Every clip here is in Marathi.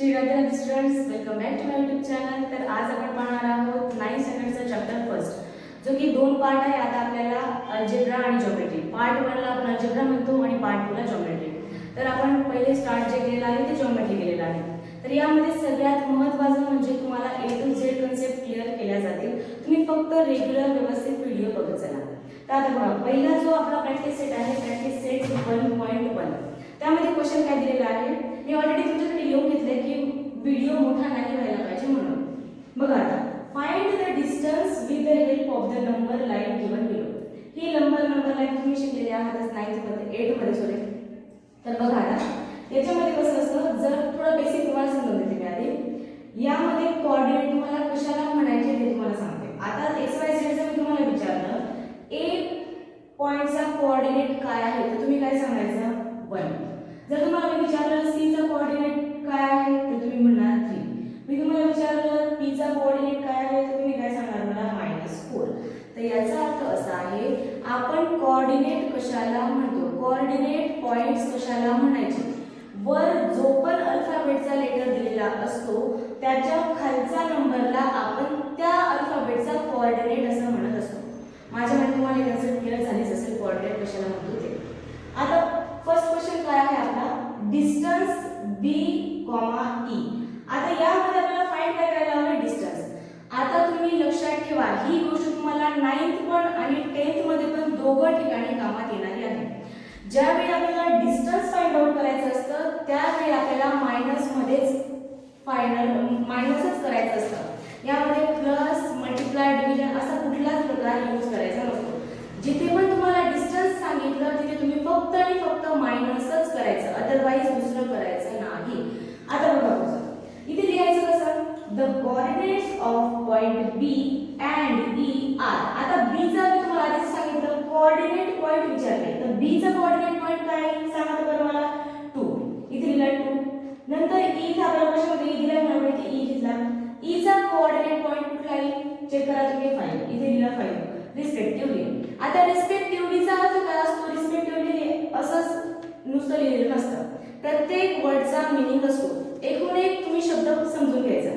Shri Radhe students, welcome back to my YouTube channel. तर आज आपण पाहणार आहोत 9th स्टँडर्डचा चॅप्टर फर्स्ट, जो की दोन पार्ट आहे। आता आपल्याला अल्जेब्रा आणि जिओमेट्री। पार्ट 1 ला आपण अल्जेब्रा म्हणतो आणि पार्ट 2 ला जिओमेट्री। तर आपण पहिले स्टार्ट जे केलेलं आहे ते जिओमेट्री केलेलं आहे। तर यामध्ये सगळ्यात महत्त्वाचं म्हणजे तुम्हाला A to Z concept clear केल्या जातील। तुम्ही फक्त रेग्युलर व्यवस्थित व्हिडिओ बघत चला। तर आता बघा, पहिला जो आपला प्रॅक्टिस सेट आहे, प्रॅक्टिस सेट 1.1, त्यामध्ये क्वेश्चन काय दिलेला आहे मी ऑलरेडी तुमच्यासाठी लिहून घेतले की व्हिडिओ मोठा नाही व्हायला पाहिजे म्हणून। बघा आता, find the distance with the help of the number line given below. He number line तुम्ही शिकलेली आहातच 9th मध्ये 8 मध्ये सॉरी। तर बघा आता याच्यामध्ये कसं असतं, जर थोडं बेसिक तुम्हाला समजून देते मी आधी। यामध्ये कोऑर्डिनेट तुम्हाला कशाला म्हणायचे ते तुम्हाला सांगते। आता XYZ जर मी तुम्हाला विचारलं A पॉइंटचा कोऑर्डिनेट काय आहे तर तुम्ही काय सांगायचं 1। जर तुम्हाला मी विचारलं C चा कोऑर्डिनेट काय आहे तर तुम्ही म्हणणार 3। मी तुम्हाला विचारलं P चा कोऑर्डिनेट काय आहे तर तुम्ही काय सांगणार मला -4। तर याचा अर्थ असा आहे, आपण कोऑर्डिनेट कशाला म्हणतो, कोऑर्डिनेट पॉइंट्स कशाला म्हणायचे, वर जो पण अल्फाबेटचा लेटर दिलेला असतो त्याच्या खालच्या नंबरला आपण त्या अल्फाबेटचा कोऑर्डिनेट असं म्हणत असतो। माझ्या मते तुम्हाला कन्सेप्ट क्लिअर झालीच असेल कोऑर्डिनेट कशाला म्हणतो ते। आता फर्स्ट क्वेश्चन काय आहे आपला, डिस्टन्स B, E। आता यामध्ये आपल्याला फाइंड काय करायला लावलं, डिस्टन्स। आता तुम्ही लक्षात ठेवा, ही गोष्ट तुम्हाला 9th पण आणि 10th मध्ये पण दोघं ठिकाणी कामात येणारी आहे। ज्यावेळी आपल्याला डिस्टन्स फाइंड आउट करायचं असतं त्यावेळी आपल्याला मायनस मध्येच मायनसच करायचं असतं। यामध्ये प्लस, मल्टिप्लाय, डिव्हिजन असा कुठलाच प्रकार यूज करायचा नसतो। जिथे पण तुम्हाला डिस्टन्स सांगितलं तिथे तुम्ही फक्त आणि फक्त मायनसच करायचं, अदरवाइज दुसरं करायचं नाही। आता बघा कसं इथे लिहायचं कसं, the coordinates of point B and E are। आता B चा मी तुम्हाला आधीच सांगितलं, कोऑर्डिनेट पॉइंट विचारले तर B चा कोऑर्डिनेट पॉइंट काय सांगा तर बरं मला 2। इथे लिहिला 2। नंतर E चा आपल्याला प्रश्नामध्ये E दिलाय म्हणून इथे E घेतला। E चा कोऑर्डिनेट पॉइंट कुठला आहे चेक करा तुम्ही 5। इथे लिहिला 5 रिस्पेक्टिव्हली। आता रिस्पेक्टिव्हलीचा अर्थ काय असतो, रिस्पेक्टिव्हली असंच नुसतं लिहिलेलं नसतं, प्रत्येक वर्डचा मीनिंग असतो। एकूण एक तुम्ही शब्द समजून घ्यायचा।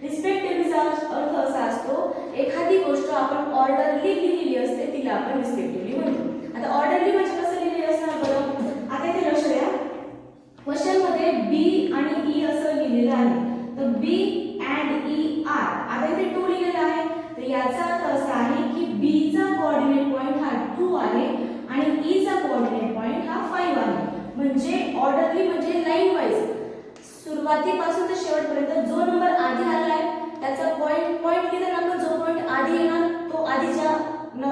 रिस्पेक्टिव्हलीचा अर्थ असा असतो, एखादी गोष्ट आपण ऑर्डरली लिहिलेली असते तिला आपण रिस्पेक्टिव्हली म्हणतो। आता ऑर्डरली म्हणजे कसं लिहिलेली असणार बरं, आता इथे लक्ष द्या, क्वेश्चन मध्ये B आणि E असं लिहिलेलं आहे, तर B and E are। आता इथे 2 लिहिलेलं आहे, तर याचा अर्थ असा आहे की B चा कोऑर्डिनेट पॉइंट हा 2 आहे आणि E चा कोऑर्डिनेट पॉइंट हा 5 आहे। म्हणजे ऑर्डरली म्हणजे लाईन वाईज सुरुवातीपासून ते शेवटपर्यंत जो नंबर आधी आलाय त्याचा पॉइंट लिहिताना आपण जो पॉइंट आधी येणार तो आधीच्या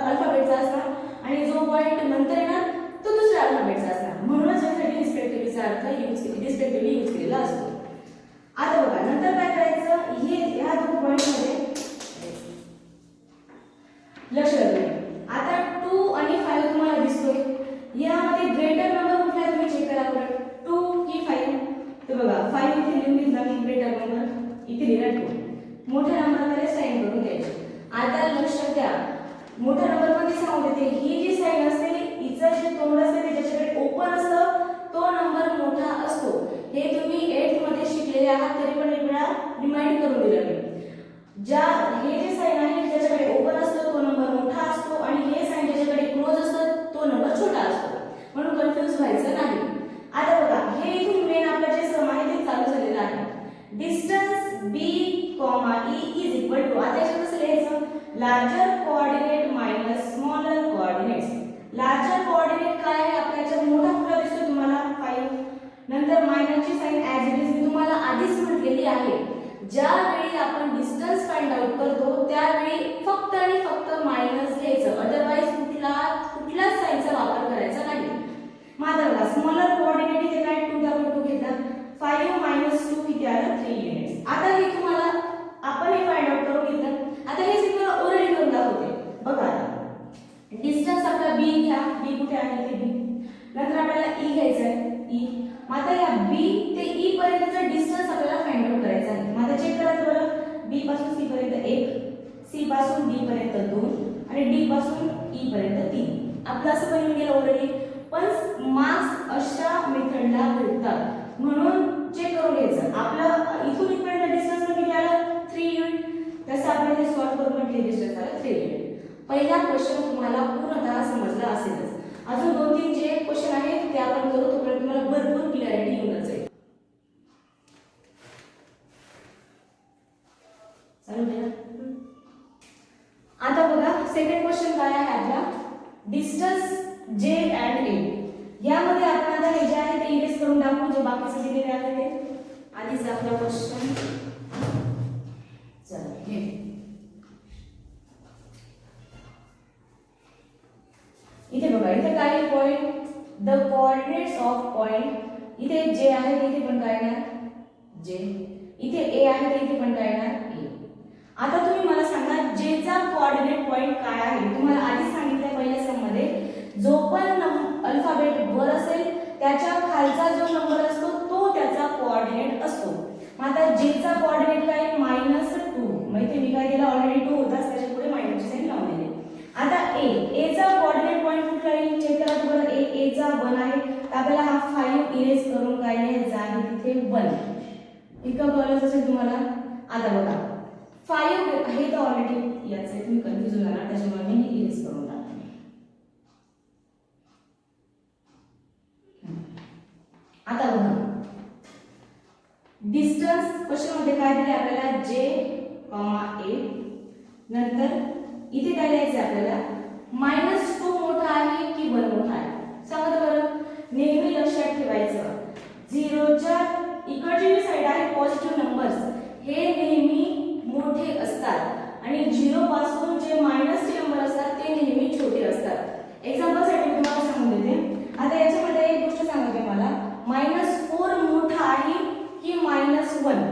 अल्फाबेटचा असणार आणि जो पॉइंट नंतर येणार तो दुसऱ्या अल्फाबेटचा असणार। म्हणूनच यासाठी रिस्पेक्टिव्हलीचा अर्थ रिस्पेक्टिव्हली यूज केलेला असतो। आता बघा नंतर काय करायचं, ह्या दोन पॉइंट मध्ये लक्ष द्या। आता 2 आणि 5 तुम्हाला दिसतोय, यामध्ये ग्रेटर नंबर कुठला आहे तुम्ही चेक करा बरं, 2 की 5। तर बघा 5 इथे लिहून घेतला की ग्रेटर नंबर, इथे लिहिला 2, मोठ्या नंबरकडे साइन करून द्यायची। आता लक्ष द्या, मोठ्या नंबर मध्ये सांगू देते, ही जी साइन असते हिचं जे तोंड असते ते ज्याच्याकडे ओपन असतं तो नंबर मोठा असतो। हे तुम्ही 8th मध्ये शिकलेले आहात, तरी पण एक वेळा रिमाइंड करून दिलं मी। हे जे साइन आहे ज्याच्याकडे ओपन असतो तो नंबर मोठा असतो आणि हे साइन ज्याच्याकडे क्लोज असतं तो नंबर छोटा असतो, म्हणून कन्फ्यूज व्हायचं नाही। आता बघा, हे इथून मेन आपलं जे सम आहे ते चालू झालेलं आहे। Distance B, E is equal to, आता याच्यात कसं लिहायचं, larger coordinate minus smaller coordinates. Larger coordinate काय आहे आपल्या याच्यात, मोठा कुठला दिसतो तुम्हाला 5, नंतर मायनसची साइन ॲज इट इज मी तुम्हाला आधीच म्हटलेली आहे। ज्यावेळी आपण डिस्टन्स फाइंड आउट करतो त्यावेळी फक्त आणि फक्त मायनस घ्यायचं, अदरवाइज कुठल्याच साइनचा वापर करायचा नाही। माझा बघा, स्मॉलर कोऑर्डिनेट इथे काय 2 घेतला, 5 - 2 किती आलं 3 युनिट्स। आता हे तुम्हाला आपण हे फाइंड आउट करून घेतलं। आता हे तुम्हाला ओरली करून दाखवते। बघा डिस्टन्स आपला B घ्या, B कुठे आहे इथे B, नंतर आपल्याला E घ्यायचा आहे E। आता या B ते E पर्यंतचा डिस्टन्स आपल्याला फाइंड आउट करायचा आहे। आता चेक करा बरं, B पासून C पर्यंत 1, C पासून D पर्यंत 2 आणि D पासून E पर्यंत 3। आपलं असं बनून गेलं ऑलरेडी, पण मार्क्स अशा मेथडला भेटतात म्हणून चेक करून घ्यायचं। आपलं इथे डिस्टन्स आला 3 युनिट. पहिला क्वेश्चन तुम्हाला पूर्णतः समजला असेलच. अजून 2-3 जे क्वेश्चन आहेत ते आपण करू, तोपर्यंत तुम्हाला भरपूर क्लॅरिटी येऊन जाईल. चालू द्या. आता बघा सेकंड क्वेश्चन काय आहे आपला, डिस्टन्स जे अँड ए. यामध्ये आपण आता हे जे आहे ते इरेज करून टाकू, जे बाकीचे दिलेले आहे ते. आधीच आपला क्वेश्चन चला हे इथे बघा, इथे काय point, the coordinates of point. इथे जे आहे ते इथे पण काय येणार जे, इथे ए आहे ते इथे पण काय येणार ए. आता तुम्ही मला सांगा जेचा कोऑर्डिनेट पॉइंट काय आहे. तुम्हाला आधीच सांगितलं पहिल्या सम मध्ये, जो पण अल्फाबेट वर असेल त्याच्या खालचा जो नंबर असतो तो त्याचा कोऑर्डिनेट असतो. मग आता जेचा कोऑर्डिनेट काय -2. माहिती मी काय दिला ऑलरेडी 2 होताच, त्याच्या पुढे मायनसची साइन लावून दिली. आता ए चा कोऑर्डिनेट पॉइंट कुठला येईल चेक करा बरं. ए चा 1 आहे, तर आपल्याला हा 5 इरेज करून काय लिहायचं आहे तिथे 1. इतकं कळलं असेल तुम्हाला. आता बघा 5 हे तर ऑलरेडी याचे तुम्ही कन्फ्युज होणार, त्याच्यामुळे मी हे इरेज करून टाकते. आता बघा डिस्टन्स क्वेश्चन मध्ये काय दिले आपल्याला जे, ए. नंतर इथे काय लिहायचं आपल्याला, -2 मोठा आहे की 1 मोठा आहे. सांगा बरं. नेहमी लक्षात ठेवायचं 0च्या इकडची जी साइड आहे पॉझिटिव्ह नंबर्स हे नेहमी मोठे असतात आणि 0 पासून जे मायनसचे नंबर असतात ते नेहमी छोटे असतात. एक्झाम्पल साठी मी तुम्हाला सांगून देते. आता याच्यामध्ये एक गोष्ट सांगते मला, -4 मोठा आहे की -1.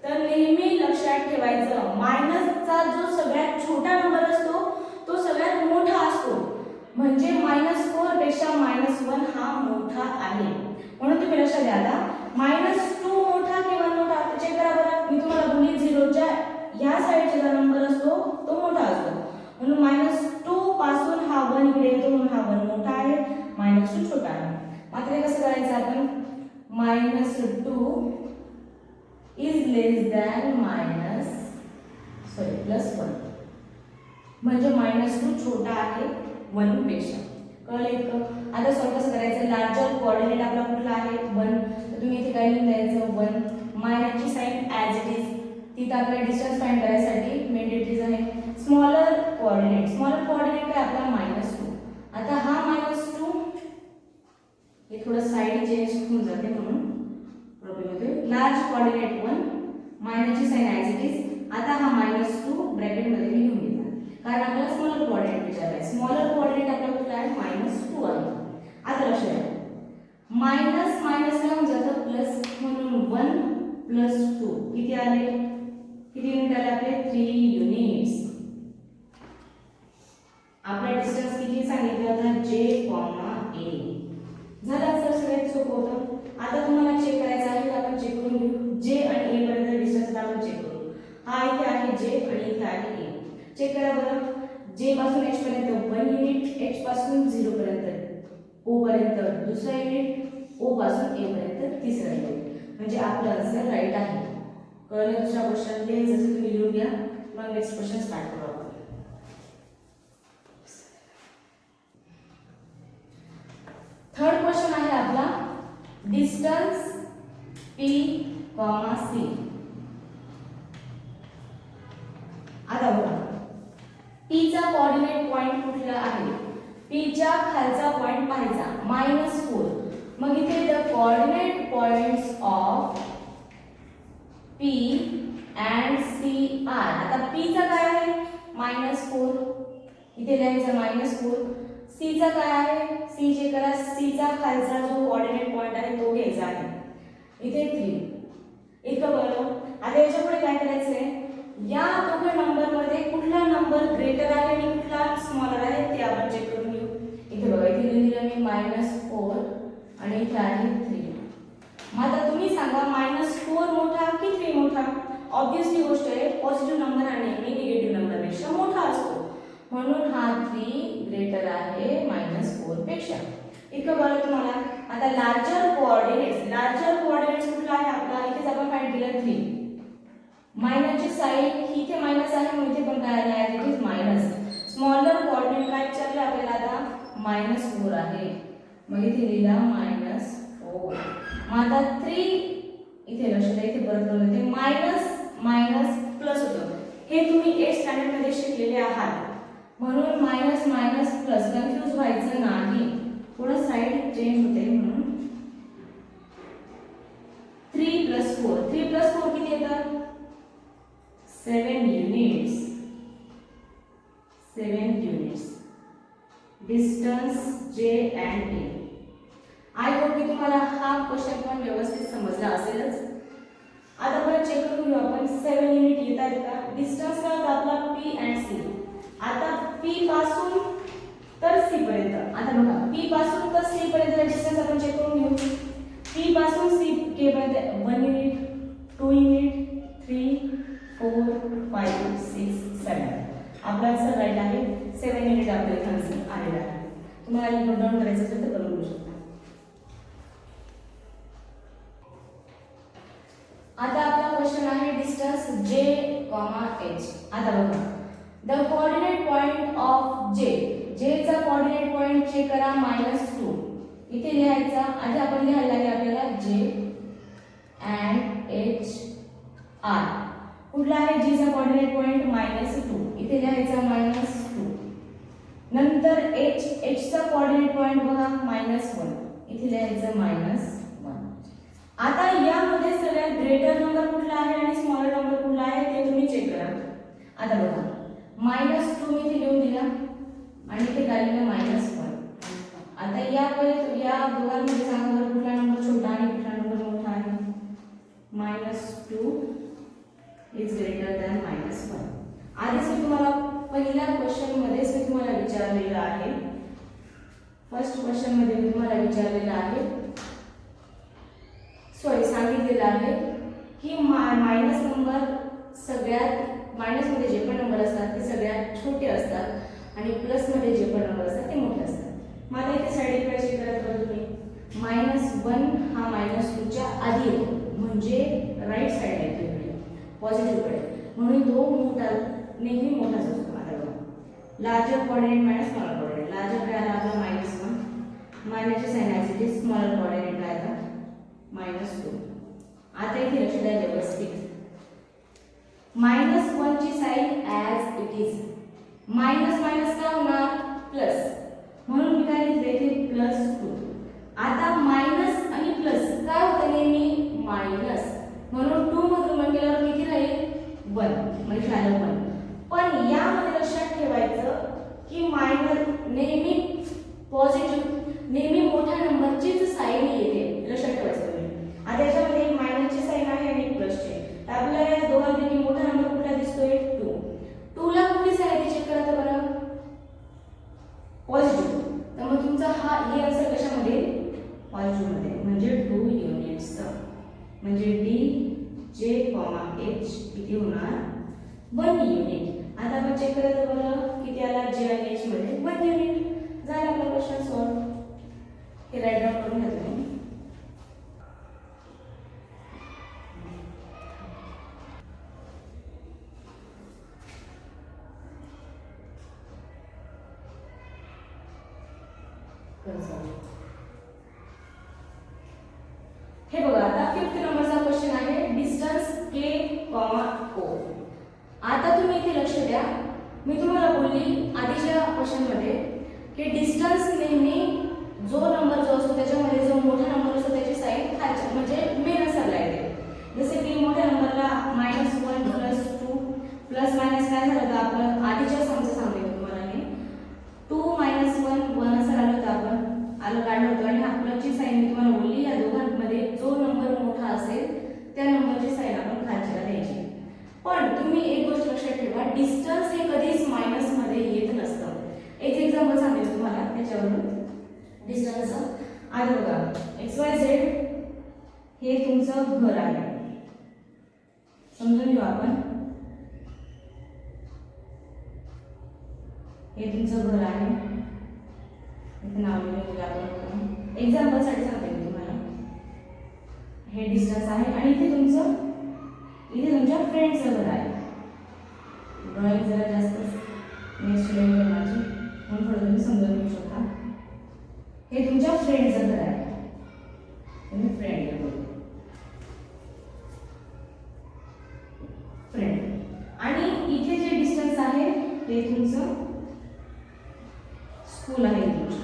तर नेहमी लक्षात ठेवायचं मायनसचा जो सगळ्यात छोटा नंबर असतो तो सगळ्यात मोठा असतो. म्हणजे -4 पेक्षा -1 हा मोठा आहे. म्हणून तुम्ही लक्षात द्या. आता -2 मोठा की 1 मोठा चेक करा बरं. मी तुम्हाला बोलली 0च्या ह्या साइडचा जो नंबर असतो तो मोठा असतो. म्हणून -2 पासून हा 1 इकडे येतो, म्हणून हा 1 मोठा आहे, -2 छोटा आहे. मात्र कसं करायचं आपण, -2 इज लेस दॅन +1. म्हणजे -2 छोटा आहे 1 पेक्षा. कळलं इतकं. आता सॉल्व कसं करायचं, लार्जर कोऑर्डिनेट आपला कुठला आहे 1, तर तुम्ही इथे काय लिहून द्यायचं 1. मायनसची साइन ॲज इट इज, तिथं आपल्याला डिस्टन्स फाइंड करायसाठी मेंडेटरीज आहे. स्मॉलर कोऑर्डिनेट काय आपला -2. आता हा -2 हे थोडं साइड चेंज होऊन जाते म्हणून प्रॉब्लेम होते. लार्ज कोऑर्डिनेट 1, मायनसची साइन ॲज इट इज. आता हा -2 ब्रॅकेट मध्ये मी लिहून घेतला, कारण आपल्याला स्मॉलर कोऑर्डिनेट विचारला आहे. स्मॉलर कोऑर्डिनेट आपला कुठला आहे -2 आहे. आता लक्षात द्या, मायनस मायनस काय होऊन जातं प्लस, म्हणून 1 + 2 किती आले, किती युनिट आले आपले 3 युनिट्स. आपला डिस्टन्स किती सांगितलं होतं जे, ए. झालं सर, सगळ्यात सोपं होतं. आता तुम्हाला चेक करायचं आहे, आपण चेक करून घेऊ. जे आणि ए पर्यंत डिस्टन्स आपण चेक करू. हा इथे आहे जे आणि इथे आहे ए. चेक करा बरं. जे पासून एच पर्यंत 1 युनिट, एच पासून 0 पर्यंत ओ पर्यंत दुसरा युनिट, ओ पासून ए पर्यंत तिसरा युनिट. म्हणजे आपलं आन्सर राईट आहे. कळलं दुसरा क्वेश्चन ते जसं तुम्ही लिहून घ्या. मग नेक्स्ट क्वेश्चन स्टार्ट करू आपण. थर्ड क्वेश्चन आहे आपला, डिस्टन्स P, C. आता बघा P चा कोऑर्डिनेट पॉइंट कुठला आहे. P च्या खालचा पॉइंट पाहायचा -4. मग इथे the coordinate points of P and C are. आता P चा काय आहे -4, इथे लिहायचं -4. C चा काय आहे, C जे करा, C चा खालचा जो कोऑर्डिनेट पॉइंट आहे तो घ्यायचा आहे, इथे 3. इतकं बरं. आता याच्या पुढे काय करायचं आहे, या दोघं नंबर मध्ये कुठला नंबर ग्रेटर आहे आणि कुठला स्मॉलर आहे ते आपण चेक करून घेऊ. इथे बघा, इथे लिहून दिलं मी -4 आणि इथे आहे 3. मग आता तुम्ही सांगा -4 मोठा की 3 मोठा. ऑब्वियसली गोष्ट आहे, पॉझिटिव्ह नंबर आणि निगेटिव्ह नंबर पेक्षा मोठा असतो, म्हणून हा 3 ग्रेटर आहे -4 पेक्षा. इतकं बरं तुम्हाला. आता लार्जर कोऑर्डिनेट्स कुठला आहे आपला, इथेच आपण फाइंड केलं 3. मायनसची साईन ही इथे मायनस आहे म्हणून इथे पण काय आलं आहे, it is minus. Smaller coordinate काय विचारले आपल्याला आता, -4 आहे. मग इथे लिहिला -4. मग आता 3 इथे लक्ष द्या, इथे परत करून देते, मायनस मायनस प्लस होतं. हे तुम्ही 8th स्टँडर्ड मध्ये शिकलेले आहात, म्हणून मायनस मायनस प्लस कन्फ्यूज व्हायचं नाही. थोडं साइड चेंज होते म्हणून 3 + 4 3 + 4 किती येतात, 7 units. 7 units distance J and A. I hope की तुम्हाला हा क्वेश्चन पण व्यवस्थित समजला असेलच. आता आपण चेक करून घेऊ आपण 7 युनिट येत आहेत का. डिस्टन्स काय होता आपला P and C. आता P पासून तर C पर्यंत, आता बघा P पासून तर C पर्यंत डिस्टन्स आपण चेक करून घेऊ. P पासून C पर्यंत 1 युनिट, 2 युनिट, 3, 4, 5, 6, 7. आपला आन्सर राईट आहे. 7 युनिट आपल्या आन्सर आलेला आहे. तुम्हाला नोट डाऊन करायचं असेल तर करून घेऊ शकता. आता आपला क्वेश्चन आहे डिस्टन्स J, H. आता बघा the coordinate point of J. J चा कोऑर्डिनेट पॉइंट चेक करा -2. इथे लिहायचा आधी आपण लिहायला लागेल आपल्याला J and H R. कुठला आहे J चा कोऑर्डिनेट पॉइंट -2. इथे लिहायचा -2. नंतर H चा कोऑर्डिनेट पॉइंट बघा -1. इथे लिहायचं -1. आता यामध्ये सगळ्यात ग्रेटर नंबर कुठला आहे आणि स्मॉलर नंबर कुठला आहे ते तुम्ही चेक करा. आता बघा -2 मी इथे लिहून दिला आणि इथे काय लिहिलं -1. आता या दोघांमध्ये सांगा बरं कुठला नंबर छोटा आणि कुठला नंबर मोठा आहे. -2 इज ग्रेटर दॅन -1. आधीच मी तुम्हाला पहिल्या क्वेश्चन मध्येच मी तुम्हाला विचारलेलं आहे. फर्स्ट क्वेश्चन मध्ये मी तुम्हाला विचारलेलं आहे, सांगितलेलं आहे की मायनस नंबर सगळ्यात, मायनस मध्ये जे पण नंबर असतात ते सगळ्यात छोटे असतात आणि प्लस मध्ये जे पण नंबर असतात ते मोठे असतात. मग आता इथे साइड इकडे चेक करत बघा तुम्ही, -1 हा -2 च्या आधी येतो म्हणजे राईट साइड येतो इकडे पॉझिटिव्ह कडे, म्हणून तो मोठा नेहमी मोठाच असतो. आता बघा larger coordinate minus smaller coordinate. Larger काय आला आपला -1, मायनसची sign as it is. Smaller coordinate काय आला -2. आता इथे लक्ष द्या व्यवस्थित. -1 ची sign as it is. Minus minus काय होणार प्लस, म्हणून मी काय लिहिलं इथे +2. आता मायनस आणि प्लस काय होतं नेहमी मायनस, म्हणून 2 मधून 1 केल्यावर किती राहील 1, म्हणजे झालं 1. पण यामध्ये लक्षात ठेवायचं की मायनस नेहमी पॉझिटिव्ह, नेहमी मोठ्या नंबरचीच साइन येते, लक्षात ठेवायचं. आता याच्यामध्ये एक मायनसची साइन आहे आणि एक प्लसची. तर आपल्याला या दोघांपैकी मोठा नंबर कुठला दिसतोय 2. 2 ला कुठली साइन आहे चेक करा तर बरं, पॉझिटिव्ह. तर मग तुमचा हे आन्सर कशामध्ये पॉझिटिव्ह मध्ये, म्हणजे 2 युनिट्स. म्हणजे D, J, H किती होणार 1 युनिट. आता आपण चेक करा तर बरं किती आला J आणि H मध्ये 1 युनिट. झाला आपला क्वेश्चन सॉल्व. हे राईट डाऊन करून घ्या तुम्ही. हे बघा आता 5th नंबरचा क्वेश्चन आहे डिस्टन्स K, O. आता तुम्ही इथे लक्ष द्या, मी तुम्हाला बोलली आधीच्या क्वेश्चन मध्ये की डिस्टन्स नेहमी जो नंबर जो असतो त्याच्यामध्ये जो मोठा नंबर असतो त्याची साइन खालच्या म्हणजे मेन सरला येते. जसे की मोठ्या नंबरला -1 + 2 प्लस मायनस काय झालं होतं आपलं आधीच्या समजा सांगितलं तुम्हाला हे 2 - 1 1 असं आलं होतं, आपण आलं काढलं होतं. आणि आपल्याची साइन मी तुम्हाला बोलली या दोघांमध्ये जो नंबर मोठा असेल त्या नंबरची साइन आपण खालच्याला द्यायची. पण तुम्ही एक गोष्ट लक्षात ठेवा, डिस्टन्स हे कधीच मायनस मध्ये येत नसतं. एक एक्झाम्पल सांगते तुम्हाला त्याच्यावरून डिस्टन्सचं. आता बघा XYZ हे तुमचं घर आहे, समजून घेऊ आपण. हे तुमचं घर आहे, इथे नाव लिहिलं आपण एक्झाम्पल साठी सांगते मी तुम्हाला. हे डिस्टन्स आहे आणि इथे तुमचं इथे तुमच्या फ्रेंडचं घर आहे. ड्रॉइंग जरा जास्त नेक्स्ट लेवल आहे माझी, म्हणून थोडं तुम्ही समजून घेऊ शकता. हे तुमच्या फ्रेंडचं घर आहे. तुम्ही फ्रेंड आणि इथे जे डिस्टन्स आहे ते तुमचं स्कूल आहे. तुमचं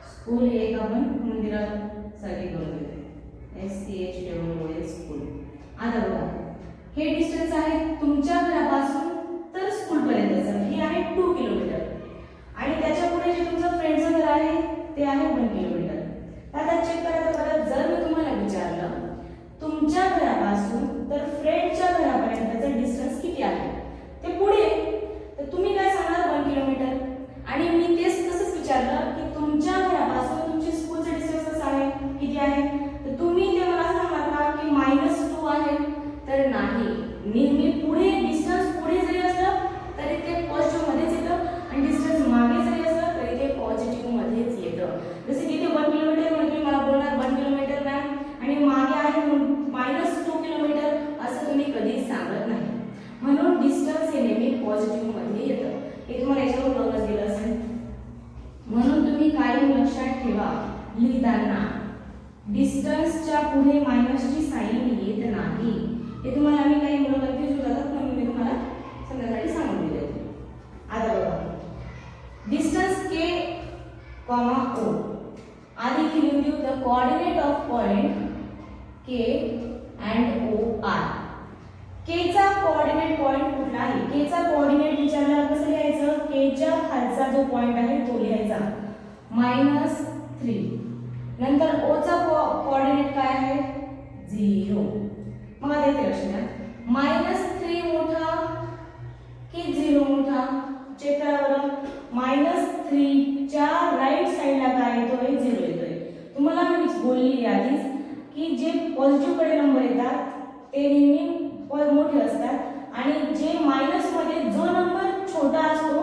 स्कूल हे एक आपण मंदिरासारखे करून देतो. SCH school. आता बघा हे डिस्टन्स आहे तुमच्या घरापासून तर स्कूल पर्यंतचं, हे आहे 2 किलोमीटर. आणि त्याच्या पुढे जे तुमचं फ्रेंडचं घर आहे ते आहे 1 किलोमीटर. आता चेक करा परत, जर मी तुम्हाला विचारलं तुमच्या घरापासून तर फ्रेंडच्या घरापर्यंतचं डिस्टन्स किती आहे ते पुढे, तर तुम्ही काय सांगणार 1 किलोमीटर. आणि मी तेच तसंच विचारलं की तुमच्या घरापासून तुमची स्कूलचं डिस्टन्स कसं आहे, किती आहे, तर तुम्ही ते मला सांगणार का की -2 आहे. तर नाही, नेहमी पुढे डिस्टन्स पुढे जरी असलं तरी ते पॉझिटिव्ह मध्येच येतं आणि डिस्टन्स मागे जरी असलं तरी ते पॉझिटिव्ह मध्येच येतं. जसे की ते 1 किलोमीटर म्हणजे मला बोलणार 1 किलोमीटर मॅम आणि मागे आहे -2 किलोमीटर असं तुम्ही कधीच सांगत नाही. म्हणून डिस्टन्स हे नेहमी पॉझिटिव्ह मध्ये येतं. हे तुम्हाला याच्यावर बघत गेलं असेल. म्हणून तुम्ही कायम लक्षात ठेवा लिहिताना डिस्टन्सच्या पुढे मायनसची साइन येत नाही. हे तुम्हाला आम्ही काही मुलं कन्फ्युज होतात म्हणून मी तुम्हाला समजण्यासाठी सांगून दिले. आता बघा डिस्टन्स K, O आधी लिहून देऊ the coordinate of point K and O are. K चा कोऑर्डिनेट पॉइंट कुठला आहे? K चा कोऑर्डिनेट विचारल्यावर कसं लिहायचं? K च्या खालचा जो पॉइंट आहे तो लिहायचा -3. नंतर O चा कोऑर्डिनेट काय आहे? 0. मग आता इथे लक्ष द्या, -3 मोठा की 0 मोठा? चेक करा बरं. -3 च्या राईट साइडला काय येतोय? 0 येतोय. तुम्हाला मी बोलली आधीच की जे पॉझिटिव्ह कडे नंबर येतात ते नेहमी मोठे असतात आणि जे मायनस मध्ये जो नंबर छोटा असतो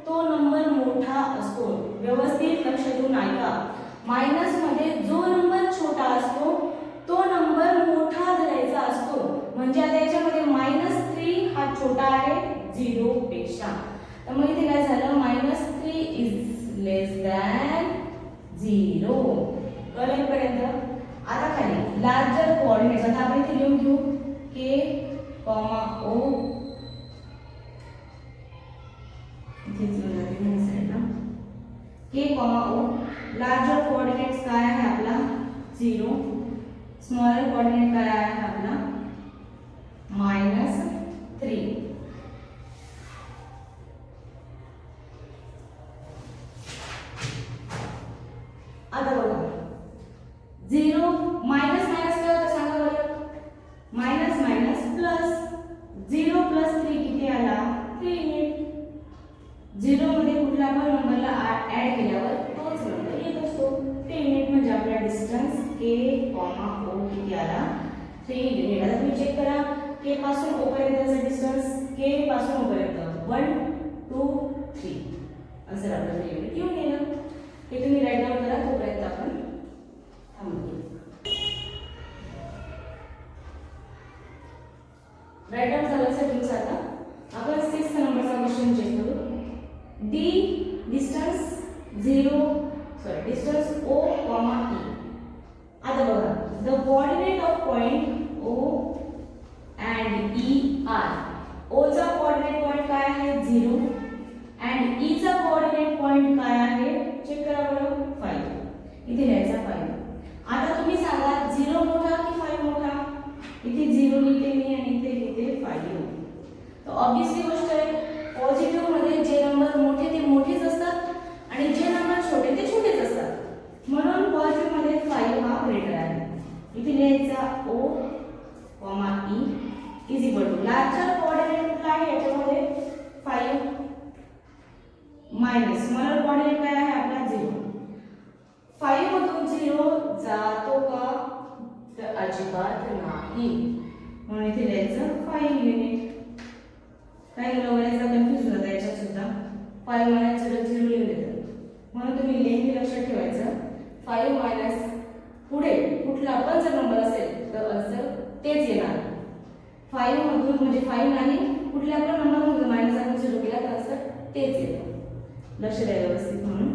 तो नंबर मोठा असतो. व्यवस्थित लक्ष देऊन ऐका. मायनस मध्ये जो नंबर छोटा असतो तो नंबर मोठा धरायचा असतो. म्हणजे आता याच्यामध्ये -3 हा छोटा आहे 0 पेक्षा. तर मग इथे काय झालं? -3 इज लेस दॅन 0. कळलं पर्यंत? आता खाली लार्जर कोऑर्डिनेट्स आता आपण इथे लिहून घेऊ K, O इथेच लिहून जाते साईडला. K, O लार्जर कोऑर्डिनेट्स काय आहे आपला? 0. स्मॉलर कोऑर्डिनेट काय आहे आपला? -3. आता बघा 0 मायनस काय होतं सांगा बरं? मायनस प्लस 0 प्लस 3 किती आला? 3 युनिट. 0 मध्ये कुठला पण नंबरला ऍड केल्यावर तोच नंबर येत असतो. 3 युनिट म्हणजे आपला डिस्टन्स K, O किती आला? 3 युनिट. आता तुम्ही चेक करा K पासून O पर्यंतचा डिस्टन्स, K पासून O पर्यंत 1 2 3 असं आपलं 3 युनिट येऊन गेलं. हे तुम्ही राईट डाऊन करा, तोपर्यंत आपण थांबू. राईट डाऊन झालं असेल तुमचं. आता आपण 6 नंबरचा क्वेश्चन चेक करू. Distance O, E. आता बघा the coordinate of point O and E are. O चा कोऑर्डिनेट पॉइंट काय आहे? 0 and E चा कोऑर्डिनेट पॉइंट काय आहे? चेक करा बरं. 5. इथे लिहायचा 5. आता तुम्ही सांगा 0 मोठा की 5 मोठा? इथे 0 लिहिते मी आणि इथे लिहिते 5. तर ऑब्वियसली गोष्ट आहे पॉझिटिव्ह मध्ये जे नंबर मोठे ते मोठेच असतात आणि जे नंबर छोटे ते छोटेच असतात. म्हणून पॉझिटिव्ह मध्ये 5 हा ग्रेटर आहे. इथे लिहायचा O, E is equal to larger coordinate कुठला आहे याच्यामध्ये? 5 मायनस स्मॉलर कोऑर्डिनेट काय आहे आपला? 0. 5 मधून 0 जातो का? तर अजिबात नाही. म्हणून इथे लिहायचं 5 युनिट. काही मुलं बऱ्याचदा कन्फ्युज होतात याच्यात सुद्धा. 5 म्हणायचं 0 लिहून देतात. म्हणून तुम्ही नेहमी लक्षात ठेवायचं 5 मायनस पुढे कुठला पण जर नंबर असेल तर आन्सर तेच येणार. 5 मधून म्हणजे 5 नाही कुठल्या पण नंबर मधून मायनस आपण 0 केला तर आन्सर तेच येतं. लक्ष द्या व्यवस्थित. म्हणून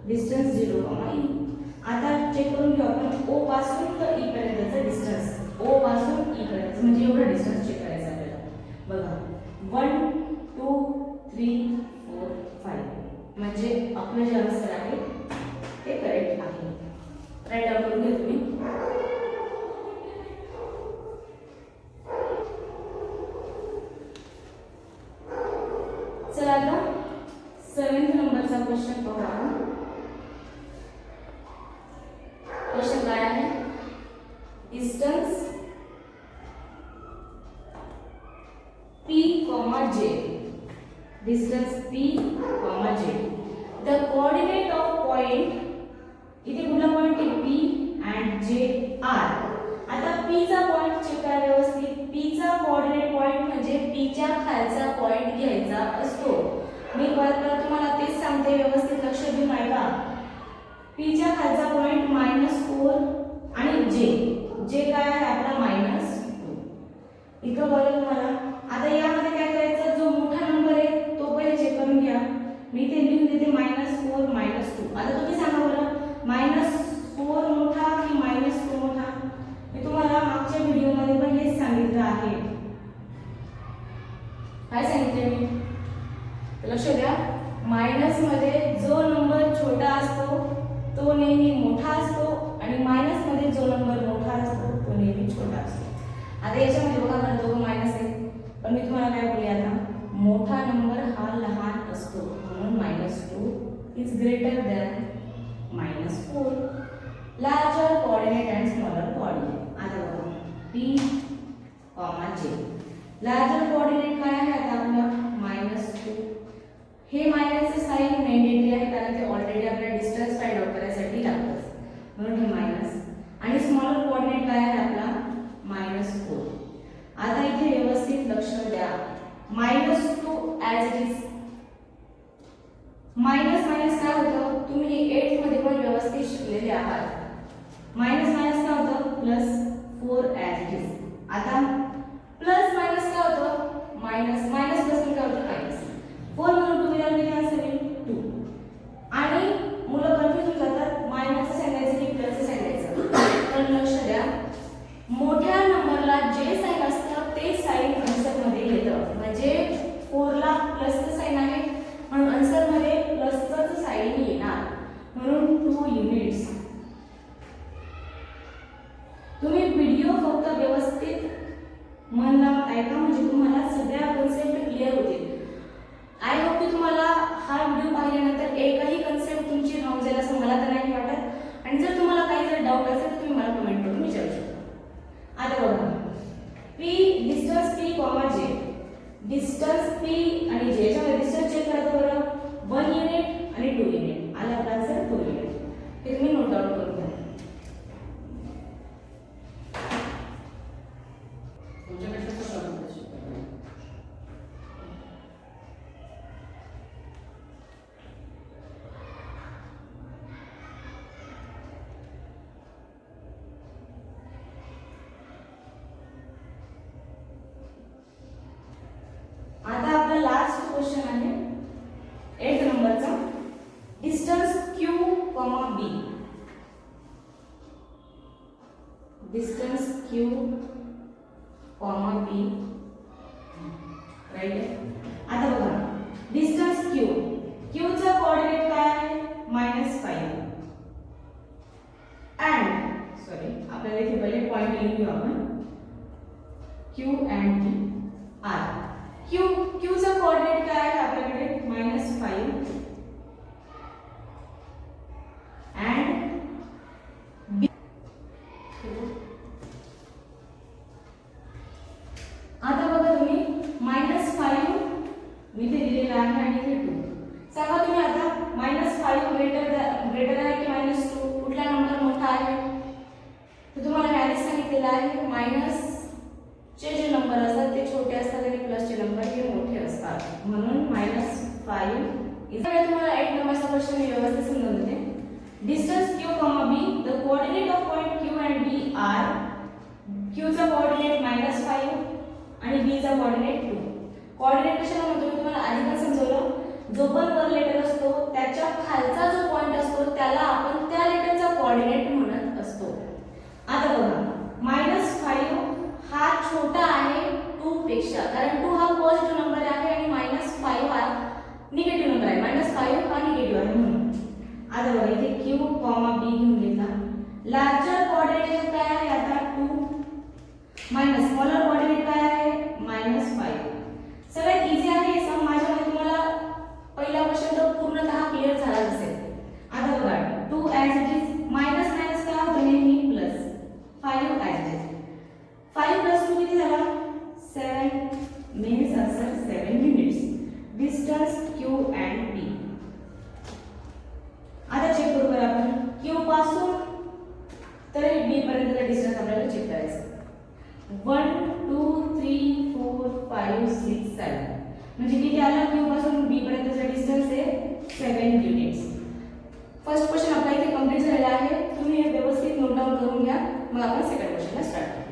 डिस्टन्स 0, e. आता चेक करून घेऊ आपण ओ पासून तर ई पर्यंतचा डिस्टन्स. ओ पासून ई पर्यंत म्हणजे एवढा डिस्टन्स चेक करायचा आपल्याला. बघा 1 2 3 4 5 म्हणजे आपलं जे आन्सर आहे ते करेक्ट आहे. राईट डाऊन करून घ्या तुम्ही. चला आता 7th नंबरचा क्वेश्चन पाहू आपण. क्वेश्चन काय आहे? Distance P, J. Distance P, J. The coordinate of point इथे कुठला पॉइंट आहे P and J R. आता P चा पॉइंट चेक करा व्यवस्थित. P चा कोऑर्डिनेट पॉइंट म्हणजे P च्या खालचा पॉइंट घ्यायचा असतो. मी परत तुम्हाला तेच सांगते, व्यवस्थित लक्ष देऊन ऐका. P च्या खालचा पॉइंट -4 आणि J काय आहे आपला -2. इथं बघा तुम्हाला. आता यामध्ये काय करायचं, जो मोठा नंबर आहे तो पहिले चेक करून घ्या. मी ते लिहून देते -4 -2. आता तुम्ही सांगा बरं, -4 मोठा की -2 मोठा? मी तुम्हाला मागच्या व्हिडिओमध्ये पण हेच सांगितलं आहे. काय सांगितले मी? लक्ष द्या. मायनस मध्ये जो नंबर छोटा असतो तो नेहमी मोठा असतो आणि मायनस मध्ये जो नंबर मोठा असतो तो नेहमी छोटा असतो. आता याच्यामध्ये बघा बरं दोघं मायनस आहे, पण मी तुम्हाला काय बोलले आता, मोठा नंबर हा लहान असतो म्हणून -2 is greater than -4. Larger coordinate and smaller coordinate. आता बघा P, J. लार्जर कोऑर्डिनेट काय आहे आता आपला -2. हे मायनसचे साइन मॅन्डेटरी आहे कारण ते ऑलरेडी आपल्याला डिस्टन्स फाइंड आउट करायसाठी लागतं, म्हणून हे मायनस. आणि स्मॉलर कोऑर्डिनेट काय आहे आपला -4. आता इथे व्यवस्थित लक्ष द्या. -2 ॲज इट इज. मायनस काय होतं, तुम्ही 8th मध्ये पण व्यवस्थित शिकलेले आहात. मायनस काय होतं, +4 ॲज इट इज. आता प्लस मायनस काय होतं, मायनस प्लस काय होतं, मायनस. 4 म्हणून 2 वेळा किती आन्सर येईल 2. आणि मुलं कन्फ्यूज होऊन जातात, मायनसचं सांगायचं की प्लसचं सांगायचं. तर लक्ष द्या, मोठ्या नंबरला जे साइन असतं ते साइन आन्सर मध्ये येतं. म्हणजे 4 ला प्लसचं साइन आहे म्हणून आन्सर मध्ये प्लसचं साइन येणार, म्हणून 2 युनिट्स. तुम्ही व्हिडिओ फक्त व्यवस्थित मन लावून ऐका म्हणजे तुम्हाला सगळ्या कन्सेप्ट क्लिअर होतील. आय होप की तुम्हाला हा व्हिडिओ पाहिल्यानंतर एकही कन्सेप्ट तुमची राहून जाईल असं मला तर नाही वाटत. आणि जर तुम्हाला काही जर डाऊट असेल तर तुम्ही मला कमेंट करून विचारू शकता. आता बघा distance P, J. Distance P आणि J याच्यामध्ये डिस्टन्स चेक करा बरं. 1 युनिट आणि 2 युनिट. आला आपला आन्सर 2 युनिट. हे तुम्ही नोट डाऊन करून घ्या. आता आपला लास्ट क्वेश्चन आहे 8th नंबरचा. Distance Q, B. Distance Q, B. Right. आता बघा डिस्टन्स Q चा कोऑर्डिनेट काय आहे -5. अँड आपल्याला इथे पहिले पॉइंट लिहून घेऊ आपण. Q and B R. Q चा कोऑर्डिनेट काय आहे आपल्याकडे -5 and B. आता बघा तुम्ही -5 मी इथे दिलेला आहे आणि इथे 2. सांगा तुम्ही आता -5 ग्रेटर आहे की -2? कुठला नंबर मोठा आहे? तर तुम्हाला मी आधीच सांगितलेलं आहे मायनस चे जे नंबर असतात ते छोटे असतात आणि प्लसचे नंबर हे मोठे असतात, म्हणून -5 इज. तुम्हाला 8 नंबरचा क्वेश्चन मी व्यवस्थित समजून देते. Distance Q, B. The coordinate of point Q and B are Q चा कोऑर्डिनेट -5 आणि B चा कोऑर्डिनेट 2. कोऑर्डिनेट कशाला म्हणतो मी तुम्हाला आधी पण समजवलं. जो पण वर लेटर असतो त्याच्या खालचा जो पॉइंट असतो त्याला आपण त्या लेटरचा कोऑर्डिनेट म्हणत असतो. आता बघा -5 हा छोटा आहे 2 पेक्षा, कारण 2 हा पॉझिटिव्ह नंबर आहे आणि -5 हा निगेटिव्ह नंबर आहे. -5 हा निगेटिव्ह आहे म्हणून. आता बघा इथे Q, B घेऊन घेतला. लार्जर कोऑर्डिनेट काय आहे आता 2 मायनस स्मॉलर कोऑर्डिनेट काय आहे -5. सगळ्यात इझी आहे हे सम. माझ्या मते तुम्हाला पहिला क्वेश्चन तर पूर्णतः क्लिअर झाला असेल. आता बघा 2 as it is minus minus काय होतं नेहमी plus 5 as it is. 5 plus 2 किती झाला 7 means answer 7 units. Distance Q and P. आता चेक करू बरं आपण Q पासून तर B पर्यंतचा डिस्टन्स आपल्याला चेक करायचा. 1 2 3 4 5 6 7 म्हणजे किती आला Q पासून B पर्यंतचा डिस्टन्स आहे 7 युनिट्स. फर्स्ट क्वेश्चन आपला इथे कंप्लीट झालेला आहे. तुम्ही हे व्यवस्थित नोट डाउन करून घ्या, मग आपण सेकंड क्वेश्चनला स्टार्ट करू.